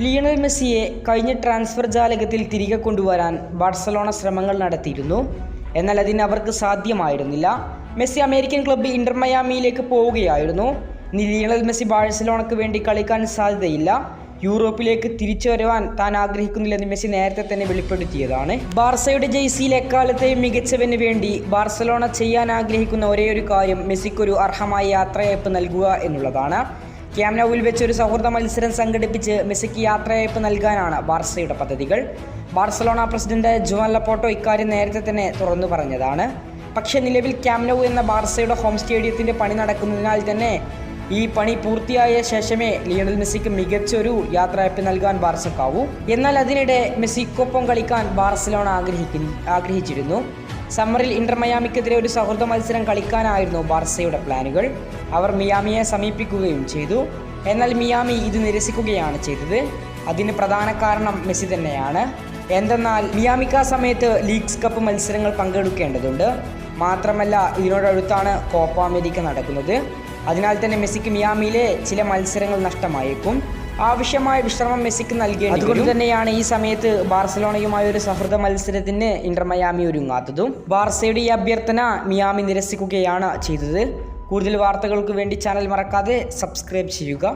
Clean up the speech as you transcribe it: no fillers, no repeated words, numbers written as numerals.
Lionel മെസ്സിയെ കഴിഞ്ഞ transfer ജാലകത്തിൽ തിരികെ കൊണ്ടുവരാൻ ബാഴ്സലോണ ശ്രമങ്ങൾ നടത്തിയിരുന്നു. എന്നാൽ അതിന് അവർക്ക് സാധ്യമായിരുന്നില്ല. മെസ്സി അമേരിക്കൻ ക്ലബ്ബ് ഇന്റർ മയാമിയിലേക്ക് പോവുകയായിരുന്നു. ലിയണൽ മെസ്സി ബാഴ്സലോണയ്ക്ക് വേണ്ടി കളിക്കാൻ സാധ്യതയില്ല. യൂറോപ്പിലേക്ക് തിരിച്ചു വരുവാൻ താൻ ആഗ്രഹിക്കുന്നില്ലെന്ന് മെസ്സി നേരത്തെ തന്നെ വെളിപ്പെടുത്തിയതാണ്. ബാർസയുടെ ജേഴ്സിയിൽ എക്കാലത്തെയും മികച്ചവന് വേണ്ടി ബാർസലോണ ചെയ്യാൻ ആഗ്രഹിക്കുന്ന ഒരേയൊരു കാര്യം മെസ്സിക്കൊരു അർഹമായ യാത്രയയപ്പ് നൽകുക എന്നുള്ളതാണ്. ക്യാമ്പ് നൗവിൽ വെച്ച് ഒരു സൗഹൃദ മത്സരം സംഘടിപ്പിച്ച് മെസ്സിക്ക് യാത്രയയപ്പ് നൽകാനാണ് ബാർസയുടെ പദ്ധതികൾ. ബാർസലോണ പ്രസിഡന്റ് ജോൻ ലപ്പോർട്ടോ ഇക്കാര്യം നേരത്തെ തന്നെ തുറന്നു പറഞ്ഞതാണ്. പക്ഷേ നിലവിൽ ക്യാമ്പ് നൗ എന്ന ബാർസയുടെ ഹോം സ്റ്റേഡിയത്തിൻ്റെ പണി നടക്കുന്നതിനാൽ തന്നെ ഈ പണി പൂർത്തിയായ ശേഷമേ ലിയണൽ മെസ്സിക്ക് മികച്ചൊരു യാത്രയയപ്പ് നൽകാൻ ബാർസക്കാവൂ. എന്നാൽ അതിനിടെ മെസ്സിക്കൊപ്പം കളിക്കാൻ ബാർസലോണ ആഗ്രഹിച്ചിരുന്നു. സമ്മറിൽ ഇന്റർ മയാമിക്കെതിരെ ഒരു സൗഹൃദ മത്സരം കളിക്കാനായിരുന്നു ബാർസയുടെ പ്ലാനുകൾ. അവർ മിയാമിയെ സമീപിക്കുകയും ചെയ്തു. എന്നാൽ മിയാമി ഇത് നിരസിക്കുകയാണ് ചെയ്തത്. അതിന് പ്രധാന കാരണം മെസ്സി തന്നെയാണ്. എന്തെന്നാൽ മിയാമിക്ക് ആ സമയത്ത് ലീഗ്സ് കപ്പ് മത്സരങ്ങൾ പങ്കെടുക്കേണ്ടതുണ്ട്. മാത്രമല്ല ഇതിനോടടുത്താണ് കോപ്പ അമേരിക്ക നടക്കുന്നത്. അതിനാൽ തന്നെ മെസ്സിക്ക് മിയാമിയിലെ ചില മത്സരങ്ങൾ നഷ്ടമായേക്കും. ആവശ്യമായ വിശ്രമം മെസ്സിക്ക് നൽകേണ്ടി. അതുകൊണ്ട് തന്നെയാണ് ഈ സമയത്ത് ബാർസലോണയുമായ ഒരു സൗഹൃദ മത്സരത്തിന് ഇന്റർ മയാമി ഒരുങ്ങാത്തതും. ബാർസയുടെ ഈ അഭ്യർത്ഥന മിയാമി നിരസിക്കുകയാണ് ചെയ്തത്. കൂടുതൽ വാർത്തകൾക്ക് വേണ്ടി ചാനൽ മറക്കാതെ സബ്സ്ക്രൈബ് ചെയ്യുക.